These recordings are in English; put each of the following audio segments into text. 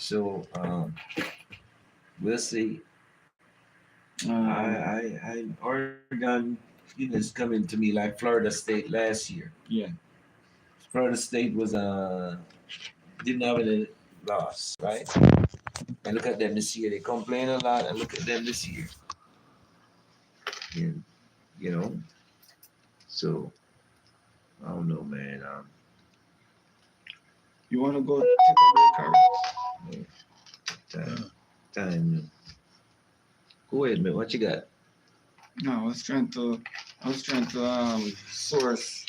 So we'll see. Um, Oregon, is coming to me like Florida State last year. yeah. Florida State was didn't have any loss, right? And look at them this year. They complain a lot, and look at them this year. And you know, so I don't know, man. You want to go take a break, Harry? Yeah, time. Go ahead, man. What you got? No, I was trying to source,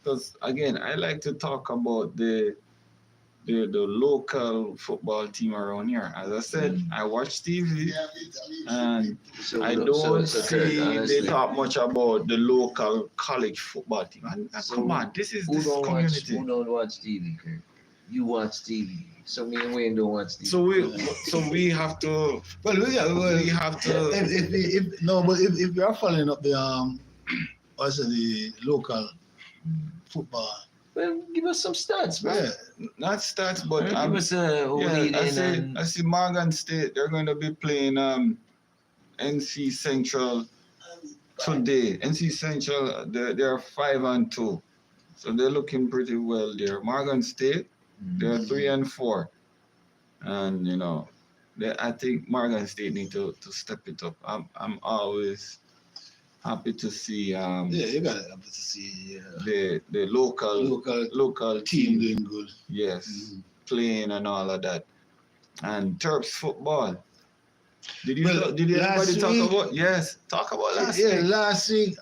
because again, I like to talk about the local football team around here. As I said, I watch TV, and So, I look, don't Kurt, see they honestly, talk much about the local college football team. And so come on, this is who this don't watch? community. Who don't watch TV, Kurt? You watch TV. So me and Wayne don't watch TV. So we have to Well, we have to if no, but if you are following up the also the local football, Well, give us some stats, bro. yeah, not stats, but Give us a yeah, I lead see in I see Morgan State, they're going to be playing NC Central today. NC Central, they're 5-2, so they're looking pretty well there. Morgan State, they're 3-4, and I think Morgan State need to step it up. I'm always happy to see yeah, you got to see the local team team, doing good. yes, playing and all of that. And Terps football. Did Last anybody talk week- about? Yes, talk about last Yeah, week. last week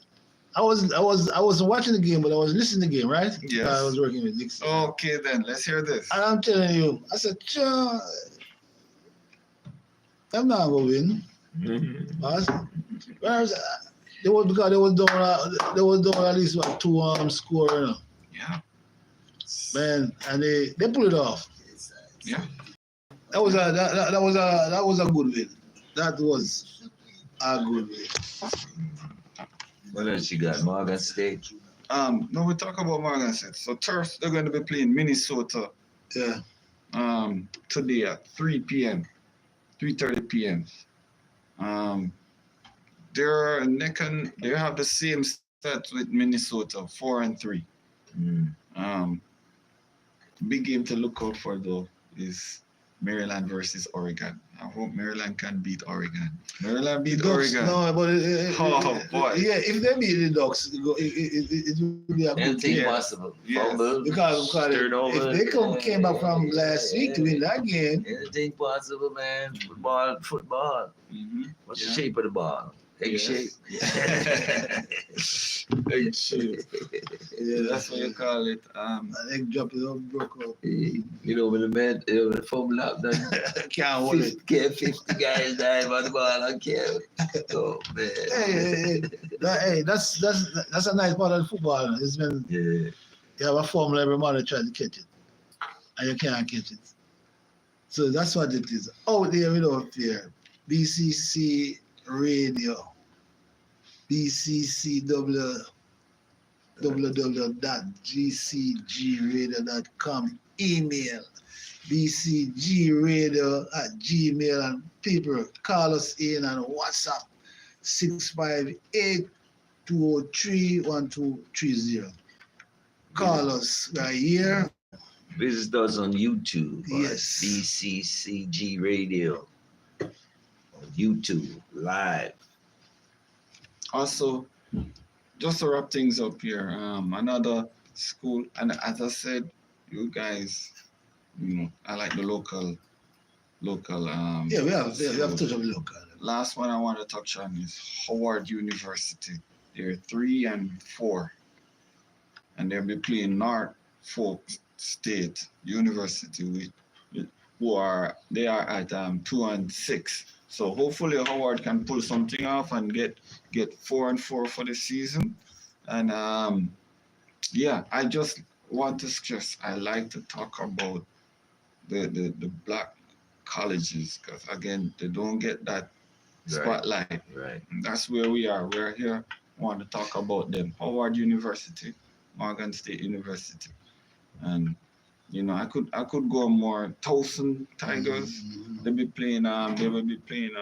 I wasn't watching the game, but I was listening to the game, right? Yes. I was working with Dixie. Okay, then let's hear this. And I'm telling you, I said, I'm not gonna win. Boss. Whereas they was because they was down at least what, two score, Yeah, man, and they pulled it off. yeah. That was a good win. That was a good win. what else you got? Morgan State. No, we talk about Morgan State. So Terps, they're going to be playing Minnesota Yeah. today at 3 p.m., 3:30 p.m. They're they have the same stats with Minnesota, 4-3. Big game to look out for though is Maryland versus Oregon. I hope Maryland can beat Oregon. Maryland beat Ducks, Oregon. no, but Oh, boy. yeah, if they beat the Ducks, it will be a good Anything game. possible. Yes. Fumble, Because turnover. if they came back from last week to win that game, Anything possible, man. Football. Mhm. What's Yeah. the shape of the ball? Egg Yes. shape. Egg shape. yeah, That's what you call it. an egg drop it up, broke up. When the man, the fumble up, then Can't hold it. 50 guys dive on the ball and kill. Oh, man. That's a nice part of football. It's been Yeah. you have a formula every man tries to catch it, and you can't catch it. So that's what it is. Out there, without fear. BCC Radio. www.gcgradio.com. Email bcgradio@gmail, and people call us in on WhatsApp 658-203-1230. Call us right here. Visit us on YouTube. Yes. BCCG Radio. On YouTube, live. Also, just to wrap things up here, another school, and as I said, you guys, I like the local. Yeah, we have touch of local. Last one I want to touch on is Howard University. They're 3-4, and they'll be playing Norfolk State University, they are at 2-6. So hopefully Howard can pull something off and get 4-4 for the season. And I just want to stress, I like to talk about the black colleges, because again, they don't get that spotlight. Right. And that's where we are. We're here. I want to talk about them. Howard University, Morgan State University. And You know, I could go more Towson Tigers. They will be playing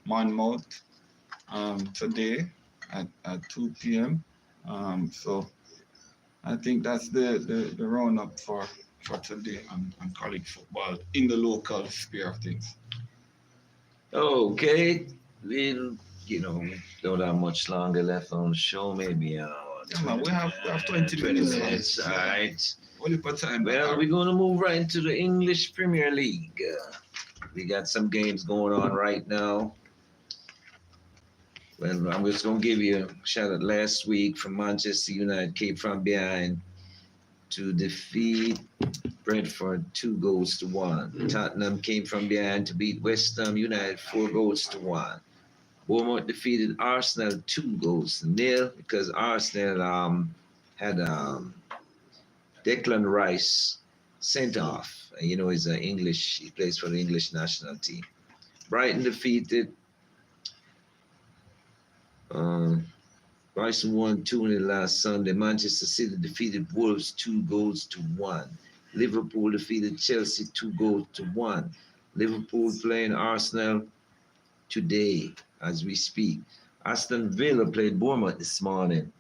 Monmouth today at 2 p.m. So I think that's the roundup for today on college football in the local sphere of things. Okay, don't have much longer left on the show. Maybe Yeah, man, we have 20 minutes. minutes. All right. Only for time. Well, we're going to move right into the English Premier League. We got some games going on right now. Well, I'm just going to give you a shout out last week from Manchester United came from behind to defeat Brentford 2-1. Tottenham came from behind to beat West Ham United 4-1. Bournemouth defeated Arsenal 2-0 because Arsenal had Declan Rice sent off. He's he plays for the English national team. Brighton defeated Brighton won 2-0 last Sunday. Manchester City defeated Wolves 2-1. Liverpool defeated Chelsea 2-1. Liverpool playing Arsenal today as we speak. Aston Villa played Bournemouth this morning.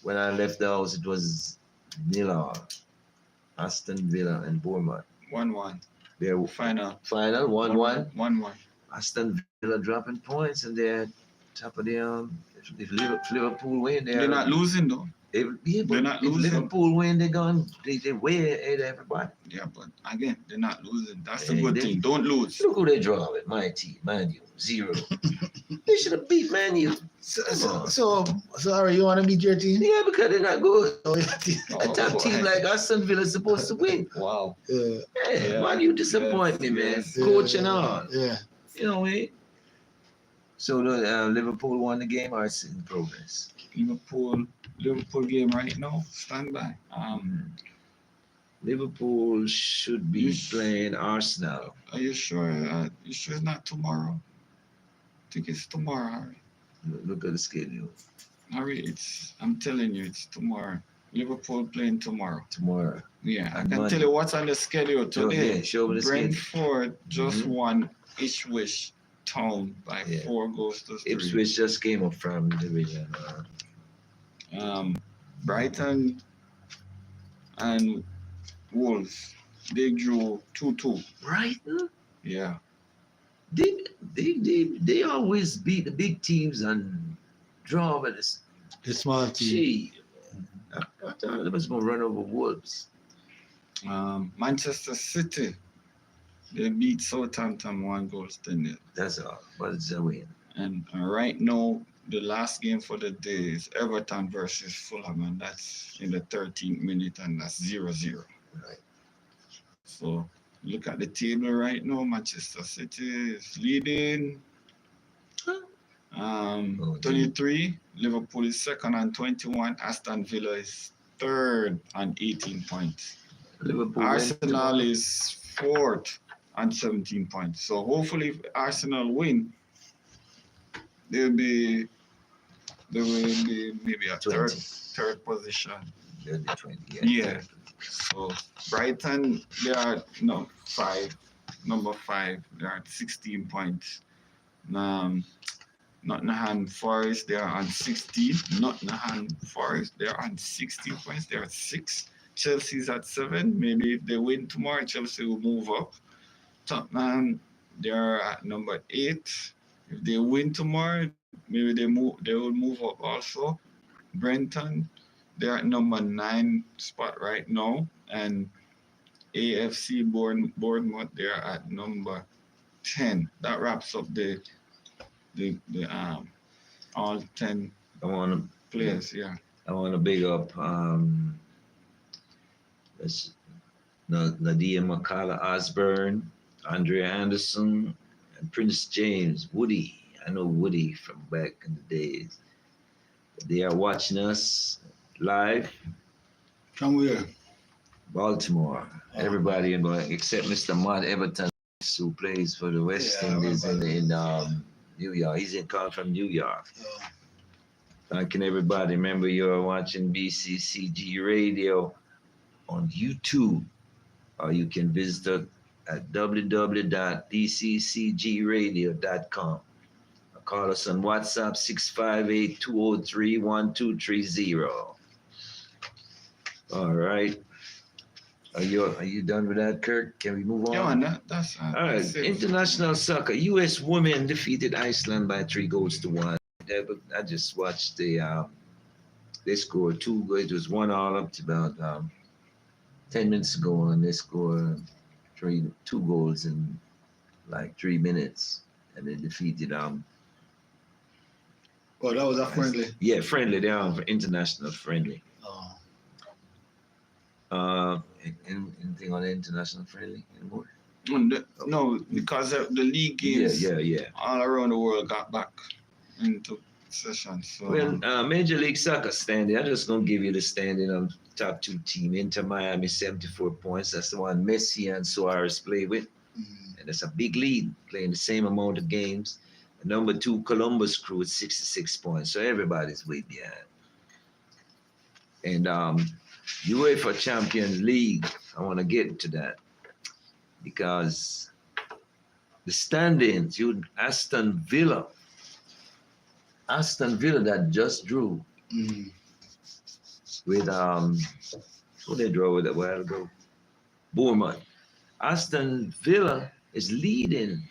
When I left the house, it was 0-0. Aston Villa and Bournemouth. 1-1. Their Final. 1-1. 1-1. Aston Villa dropping points, and they're top of the if Liverpool win, They're not losing though. They're not losing. If Liverpool win, they're way ahead of everybody. Yeah, but again, they're not losing. That's the good thing. Don't lose. Look who they draw with. My team, Man U, 0. They should have beat Man U. So sorry, you want to beat your team? Yeah, because they're not good. Oh, A top team like Aston Villa is supposed to win. Wow. Yeah. Man U disappoint me, man. Coach and all. Yeah. You know what I mean? So the Liverpool won the game, or it's in progress? Liverpool game right now. Stand by. Liverpool should be playing Arsenal. Are you sure? You sure it's not tomorrow? I think it's tomorrow, Harry. Look at the schedule. Harry, I'm telling you, it's tomorrow. Liverpool playing tomorrow. Tomorrow. Yeah, I can tell you what's on the schedule today. Show me the Brentford just won Ipswich Town by 4-3. Ipswich just came up from the division. Brighton and Wolves, they drew 2-2. Brighton? Yeah. They always beat the big teams and draw with the small team. Gee, I thought they was gonna run over Wolves. Manchester City, they beat Southampton 1-0. That's all, but it's a win. And right now, the last game for the day is Everton versus Fulham, and that's in the 13th minute, and that's 0-0. Right. So look at the table right now. Manchester City is leading. 23. Liverpool is second on 21. Aston Villa is third on 18 points. Liverpool Arsenal is fourth on 17 points. So hopefully, if Arsenal win, they will be maybe a 20. third position. They'll be 20. Yeah. So Brighton, they are number 5. They are at 16 points. Nottingham Forest, they are on 16. Nottingham Forest, they are on 16 points. They are at 6. Chelsea's at 7. Maybe if they win tomorrow, Chelsea will move up. Tottenham, they are at number 8. If they win tomorrow, maybe they will move up also. Brenton, they're at number 9 spot right now, and AFC Bournemouth, they're at number 10. That wraps up the all 10 players. Yeah. I want to big up Nadia McCullough Osborne, Andrea Anderson, and Prince James, Woody. I know Woody from back in the days. They are watching us live. From where? Baltimore. Everybody except Mr. Matt Everton, who plays for the West Indies in New York. He's in call from New York. Thanking everybody. Remember, you're watching BCCG Radio on YouTube. or you can visit us at www.dccgradio.com. Call us on WhatsApp 658-203-1230. All right. Are you done with that, Kirk? Can we move on? Yeah, man, that's All right. International soccer. U.S. women defeated Iceland by 3-1. I just watched they scored 2 goals. It was 1-1 up to about 10 minutes ago, and they scored 2 goals in like 3 minutes, and they defeated Oh, that was a friendly. Yeah, friendly. They are international friendly. Oh. Anything on the international friendly anymore? No, because the league games Yeah. all around the world got back into session. So Well, Major League Soccer standing. I'm just gonna give you the standing on top 2 team. Inter Miami 74 points. That's the one Messi and Suarez play with, and that's a big lead, playing the same amount of games. Number 2, Columbus Crew with 66 points. So everybody's way behind. And UEFA Champions League, I want to get into that because the standings, Aston Villa that just drew with who they draw with a while ago? Bournemouth. Aston Villa is leading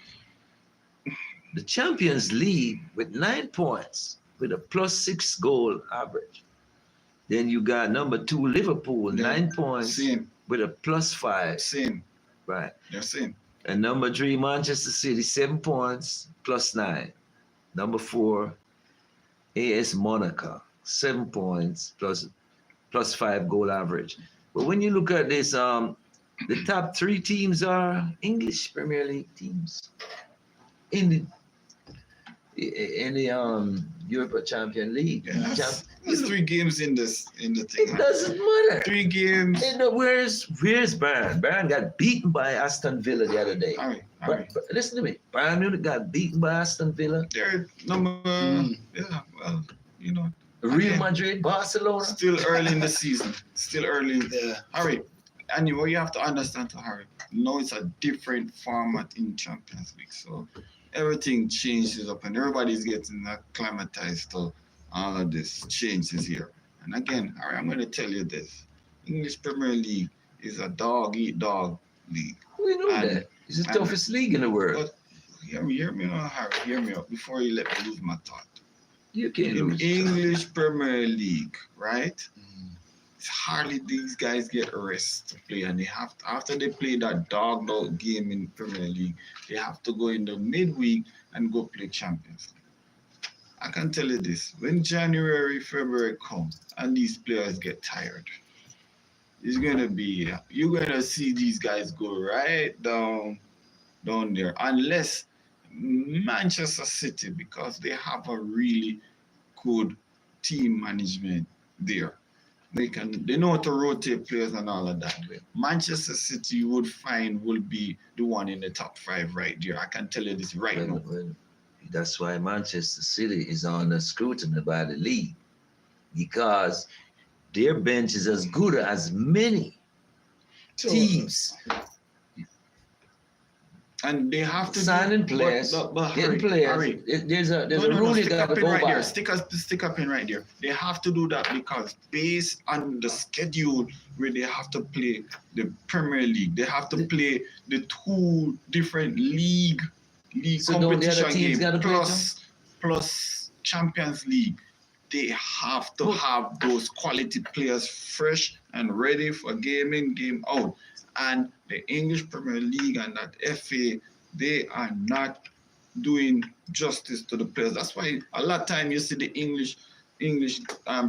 the Champions League with 9 points with a +6 goal average. Then you got number 2 Liverpool, 9 points with a +5. Same. Right. They're same. And number 3 Manchester City, 7 points +9. Number 4 AS Monaco, 7 points +5 goal average. But when you look at this, the top 3 teams are English Premier League teams in the Europa Champion League. Yeah, there's 3 games in the thing. It doesn't matter. 3 games. Where's Bayern? Bayern got beaten by Aston Villa the other day. All right. But listen to me. Bayern Munich got beaten by Aston Villa. They're number well, Real Madrid, Barcelona. Still early in the season. Still early. Yeah. Harry, and what you have to understand, Harry, now it's a different format in Champions League. So everything changes up and everybody's getting acclimatized to all of this changes here. And again, Harry, I'm going to tell you this. English Premier League is a dog-eat-dog league. We know that. It's the toughest league in the world. But hear me out, Harry. Hear me out before you let me lose my thought. You can't In lose. English Premier League, right? It's hardly these guys get a rest to play, and they have to, after they play that dogged out game in Premier League, they have to go in the midweek and go play Champions League. I can tell you this: when January, February come, and these players get tired, it's gonna be you're gonna see these guys go right down there, unless Manchester City, because they have a really good team management there. They know how to rotate players and all of that. Manchester City, you would find, will be the one in the top 5 right there. I can tell you this right now. Well, that's why Manchester City is under scrutiny by the league, because their bench is as good as many teams. And they have to signing players, getting players. There's a rule you got to go right by. there. Stick up in right there. They have to do that because based on the schedule where they have to play the Premier League, they have to play the 2 different league So don't the other competition teams gotta games play plus Champions League. They have to have those quality players fresh and ready for game in, game out. And the English Premier League and that FA, they are not doing justice to the players. That's why a lot of time you see the English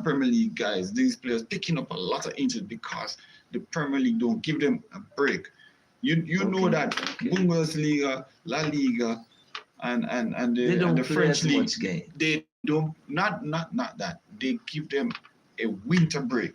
Premier League guys, these players picking up a lot of injuries because the Premier League don't give them a break. You know that Bundesliga, La Liga, and the French league, they don't not that. They give them a winter break.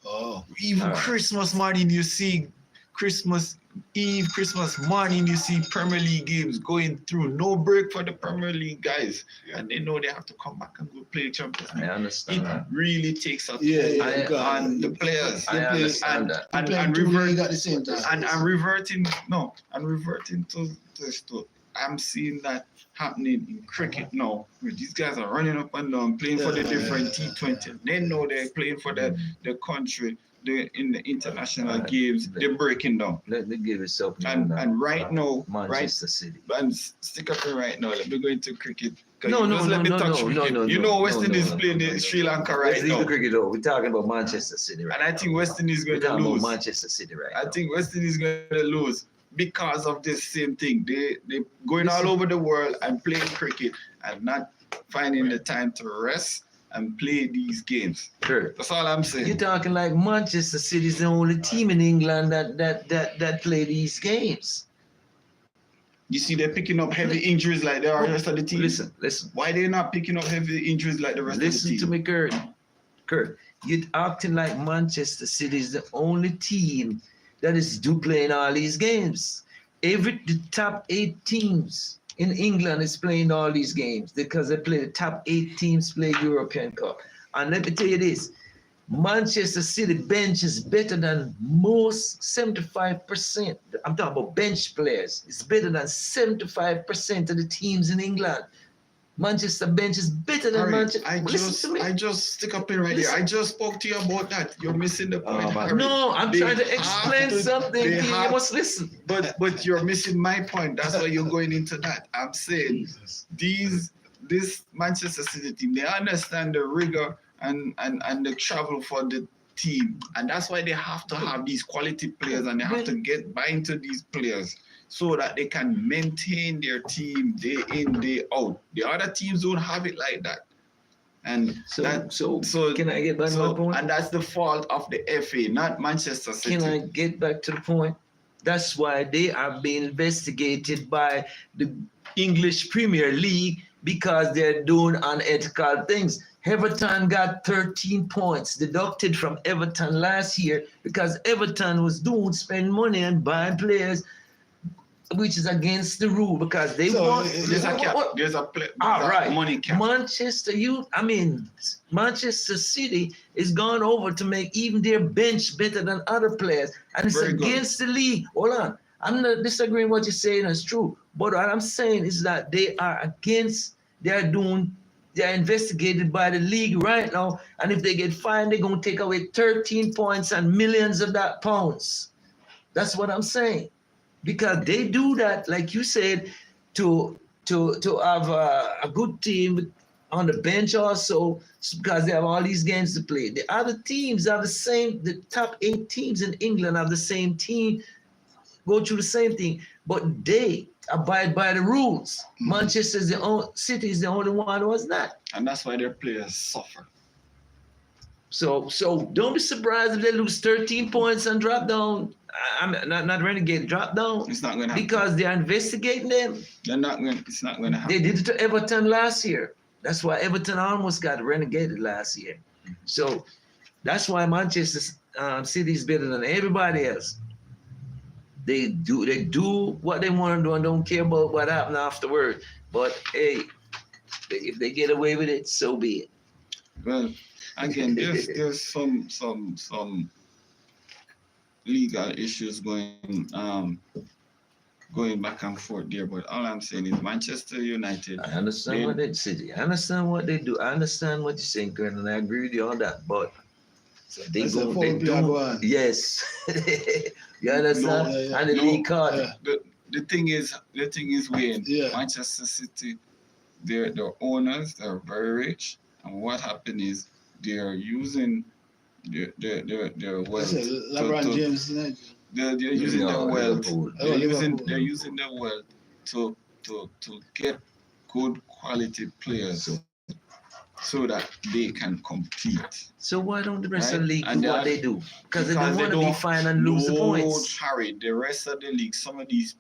Oh, Even Christmas, Martin, you see Christmas Eve, Christmas morning, you see Premier League games going through. No break for the Premier League guys. And they know they have to come back and go play Champions I League. understand It that. really takes a toll Yeah, on the players. I understand that. And at the same time. and reverting to this to I'm seeing that happening in cricket now, where these guys are running up and down playing for the different T20. They know they're playing for the country. In the international games, they're breaking down. Let me give you something. And right now, Manchester City. And stick up here right now. Let me go into cricket. No, Let me touch cricket. You know West Indies playing in Sri Lanka right Let's now. leave the cricket over. We're talking about Manchester City right And I think West Indies now. going to We're talking lose. about Manchester City right I now. think West Indies going to lose because of this same thing. They going all over the world and playing cricket and not finding the time to rest and play these games. Sure. That's all I'm saying. You're talking like Manchester City is the only team in England that play these games. You see, they're picking up heavy injuries like the rest of the team. Listen. Why they not picking up heavy injuries like the rest of the Listen team? to me, Kurt. Kurt, you're acting like Manchester City is the only team that is playing all these games. The top 8 teams in England is playing all these games because the top 8 teams play European Cup. And let me tell you this, Manchester City bench is better than most 75%. I'm talking about bench players. It's better than 75% of the teams in England. Manchester bench is better than Manchester. I just stick up in right there. I just spoke to you about that. You're missing the point. Harry. No, I'm trying to explain something. You must listen. But you're missing my point. That's why you're going into that. I'm saying this Manchester City team, they understand the rigor and the travel for the team. And that's why they have to have these quality players and they have to get buy into these players so that they can maintain their team day in, day out. The other teams don't have it like that. And so can I get back to my point? And that's the fault of the FA, not Manchester City. Can I get back to the point? That's why they are being investigated by the English Premier League because they're doing unethical things. Everton got 13 points deducted from Everton last year because Everton was spending money and buying players, which is against the rule because they want. There's a cap. There's a money cap. Manchester City is gone over to make even their bench better than other players, and it's against the league. Hold on, I'm not disagreeing what you're saying. It's true, but what I'm saying is that they are against. They're investigated by the league right now, and if they get fined, they're gonna take away 13 points and millions of pounds. That's what I'm saying. Because they do that, like you said, to have a good team on the bench also, because they have all these games to play. The other teams have the top 8 teams in England have the same team, go through the same thing, but they abide by the rules. Manchester City is the only one who has not. And that's why their players suffer. So don't be surprised if they lose 13 points and drop down. I'm not renegade, drop down. It's not going to happen. Because they're investigating them. It's not going to happen. They did it to Everton last year. That's why Everton almost got renegated last year. So that's why Manchester City is better than everybody else. They do what they want to do and don't care about what happened afterward. But hey, if they get away with it, so be it. Well, again, there's some legal issues going back and forth there, but all I'm saying is Manchester United. I understand what they City. I understand what they do. I understand what you're saying, Kurt, and I agree with you on that. But they do. Yes, you understand? And the league card. The thing is, Wayne. Manchester City, their owners, they're very rich, and what happened is they are using their wealth. LeBron James. They're using their wealth. They're using their wealth to get good quality players so that they can compete. So why don't the rest of the league do what they do? Because they don't want to be fine and lose the points. Harry, the rest of the league, some of these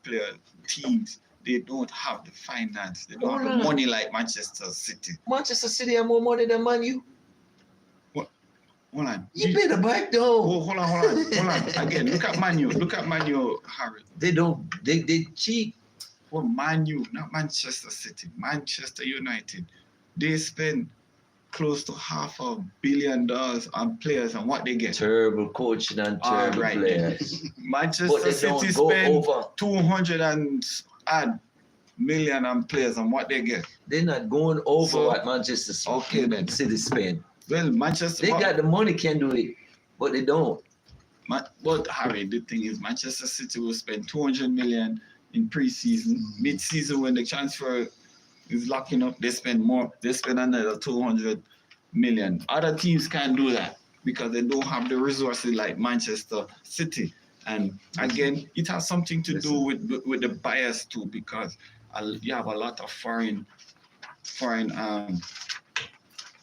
teams, they don't have the finance. They don't have the money like Manchester City. Manchester City have more money than Man U. Hold on. You better back though. Oh, hold on. Again, look at Manu, Harry. They cheat. Well, Manu, not Manchester City, Manchester United. They spend close to $500 million on players, and what they get? Terrible coaching and terrible Alright. players. Manchester But they City don't go spend over. 200 and odd million on players, and what they get? They're not going over So- what Manchester Okay, then. City spend. Well, Manchester. They got the money, can do it, but they don't. But Harry, the thing is, Manchester City will spend 200 million in preseason, mid-season when the transfer is locking up. They spend more. They spend another 200 million. Other teams can't do that because they don't have the resources like Manchester City. And again, it has something to do with the bias too, because you have a lot of foreign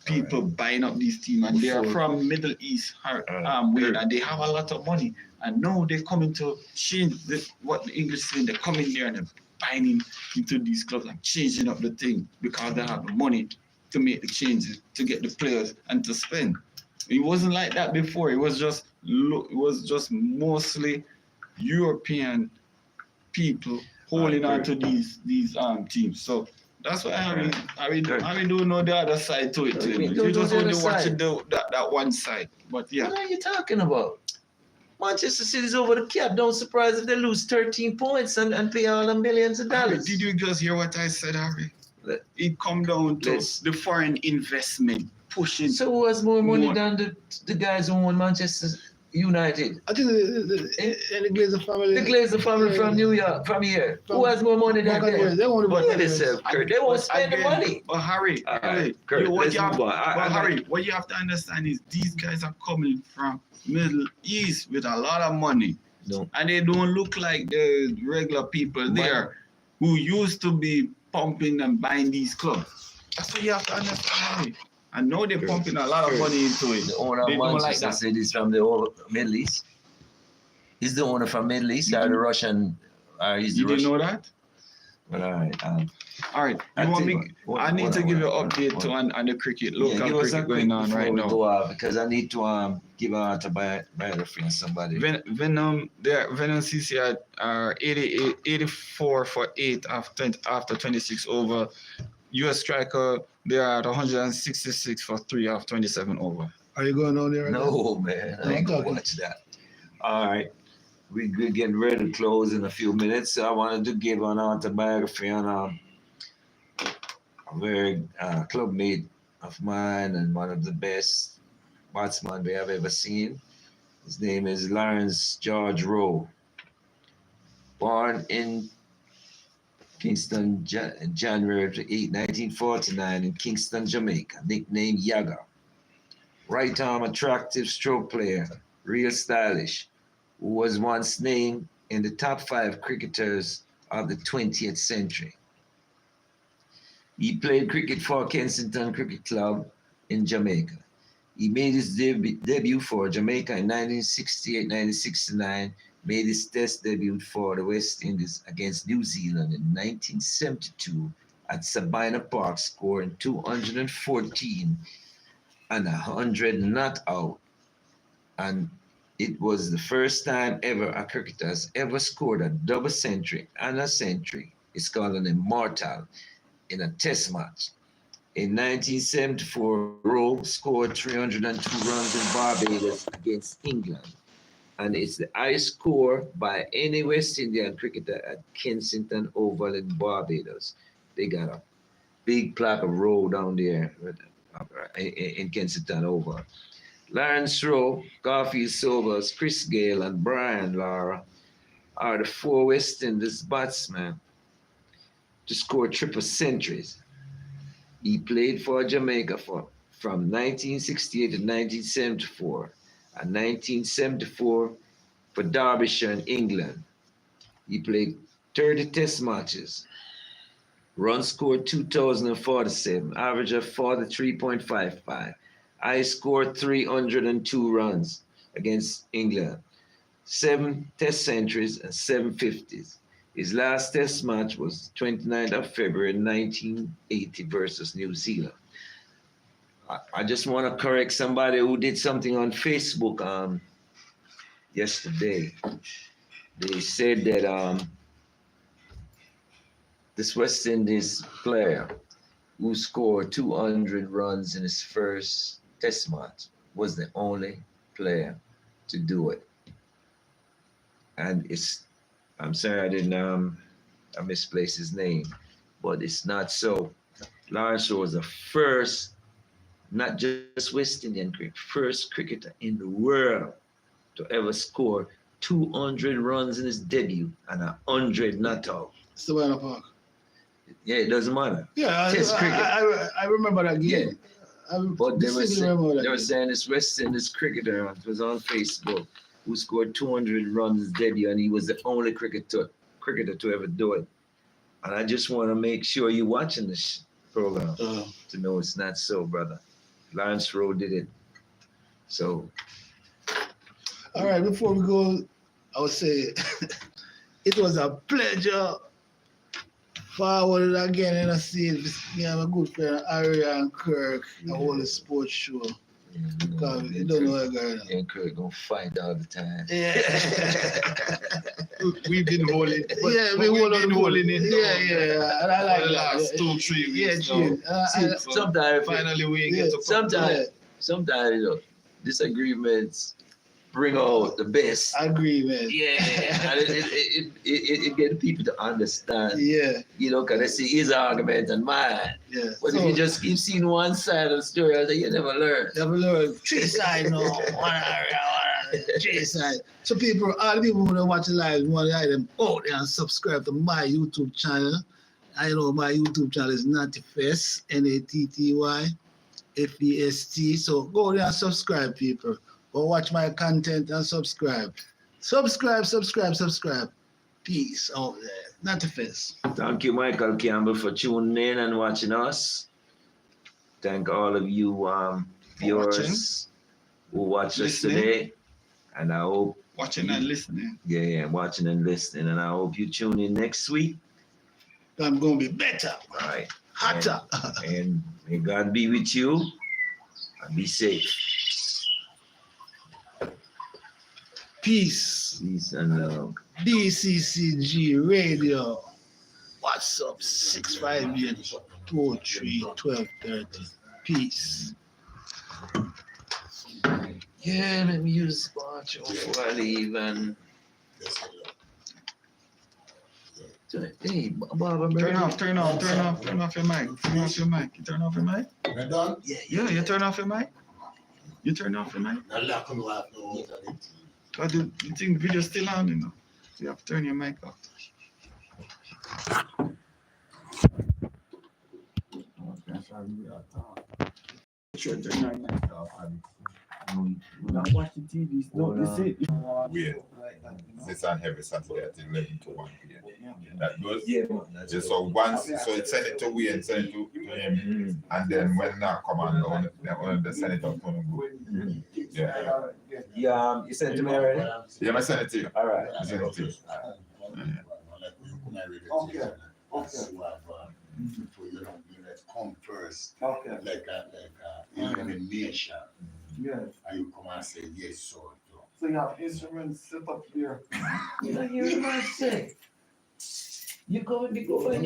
people buying up these teams, and they are from Middle East, and they have a lot of money. And now they're coming to change what the English saying. They're coming there and they're buying into these clubs and changing up the thing because they have the money to make the changes, to get the players and to spend. It wasn't like that before. It was just mostly European people holding on to these teams. So that's why I don't know the other side to it. You just only watching that one side. But yeah. What are you talking about? Manchester City's over the cap. Don't surprise if they lose 13 points and pay all the millions of dollars. Did you just hear what I said, Harry? It come down to the foreign investment pushing. So who has more money than the guys who own Manchester United? I think the Glazer family. The Glazer family from New York, from here. Who has more money than them? They won't Look at themselves, Kurt. They won't spend the money. But Harry, Kurt, what you let's have to understand is these guys are coming from Middle East with a lot of money. No. And they don't look like the regular people there who used to be pumping and buying these clubs. That's what you have to understand, Harry. I know they're pumping a lot of money into it. The owner They of don't like Manchester that. City is from the Middle East. He's the owner from Middle East, or the Russian, or he's the You didn't Russian. know that? Well, all right. All right. I I need to give you an update on the cricket, local cricket going on right now. Go out because I need to give out a biography on somebody. Venom CC are 84 for 8 after 26 over. US striker, they are at 166 for 3 off 27 over. Are you going on there? Right No, man. I ain't gonna watch that. All right. We're getting ready to close in a few minutes. So I wanted to give an autobiography on a very club mate of mine and one of the best batsmen we have ever seen. His name is Lawrence George Rowe. Born in Kingston, January 8, 1949 in Kingston, Jamaica, nicknamed Yaga. Right arm attractive stroke player, real stylish, who was once named in the top 5 cricketers of the 20th century. He played cricket for Kensington Cricket Club in Jamaica. He made his debut for Jamaica in 1968-1969, made his test debut for the West Indies against New Zealand in 1972 at Sabina Park, scoring 214 and 100 not out. And it was the first time ever a cricketer has ever scored a double century and a century. It's called an immortal in a test match. In 1974, Rowe scored 302 runs in Barbados against England. And it's the highest score by any West Indian cricketer at Kensington Oval in Barbados. They got a big plaque of Rowe down there in Kensington Oval. Lawrence Rowe, Garfield Sobers, Chris Gale, and Brian Lara are the 4 West Indies batsmen to score triple centuries. He played for Jamaica from 1968 to 1974. And 1974 for Derbyshire in England. He played 30 test matches. Runs scored 2,047, average of 43.55. I scored 302 runs against England, 7 test centuries and 7 50s. His last test match was 29th of February 1980 versus New Zealand. I just want to correct somebody who did something on Facebook yesterday. They said that this West Indies player who scored 200 runs in his first test match was the only player to do it. And I'm sorry I didn't I misplaced his name, but it's not so. Lawrence Shaw was the first, not just West Indian cricket, first cricketer in the world to ever score 200 runs in his debut and 100 not out. Savannah Park. Yeah, it doesn't matter. Yeah, Test cricket. I remember that game. But they were remember saying this West Indies cricketer, it was on Facebook, who scored 200 runs in his debut, and he was the only cricketer to ever do it. And I just want to make sure you're watching this program to know it's not so, brother. Lawrence Rowe did it. So. All right, before we go, I would say it was a pleasure. Forward again, and I see me and my good friend Ari and Kirk, the whole sports show. Because you don't know what going on. And Kirk gonna fight all the time. Yeah. We've been holding. Yeah, we've been holding it. Yeah. And I like the that. last 2-3 weeks. Yeah, Sometimes, finally we get to sometimes, you know, disagreements bring out the best. I agree, man. Yeah, and it gets people to understand. Yeah. You know, because they see his argument and mine. Yeah. But if you just keep seeing one side of the story, I say you never learn. Never learn. Three sides, no. One three sides. So people, all the people who don't watch the live, want to them out there and subscribe to my YouTube channel. I know my YouTube channel is Natty Fest, NATTY FEST. So go there and subscribe, people. Go watch my content and subscribe. Subscribe. Peace out there. Natty Fest. Thank you, Michael Campbell, for tuning in and watching us. Thank all of you viewers who watched us today. And I hope watching and listening. Yeah, watching and listening. And I hope you tune in next week. I'm gonna be better. All right. Hotter. And may God be with you and be safe. Peace. Peace and love. BCCG Radio. What's up? 658 203 1230. Peace. Yeah, let me use Sparch before I leave. And hey, Bob, turn off your mic. Turn off your mic. You turn off your mic? We're done? Yeah, you turn off your mic? You turn off your mic? I lack on laugh no. But the thing video still on, you know. So you have to turn your mic off. Sure, turn your mic off. Now watch the TV. No, you see. Weird. It's on every Saturday at 11 to 1 p.m. That goes? Yeah. Just so once, so it send it to we and send it to him. And then when that come on, the send it out to him. Yeah. Yeah, you sent it to me already? Yeah, I send it to you. All right. I send it to you. Okay. For you know, come first. Okay. Like elimination. Yeah. And you come and say yes, so. So you have instruments set up here. You know, you're my sick. You go and you go and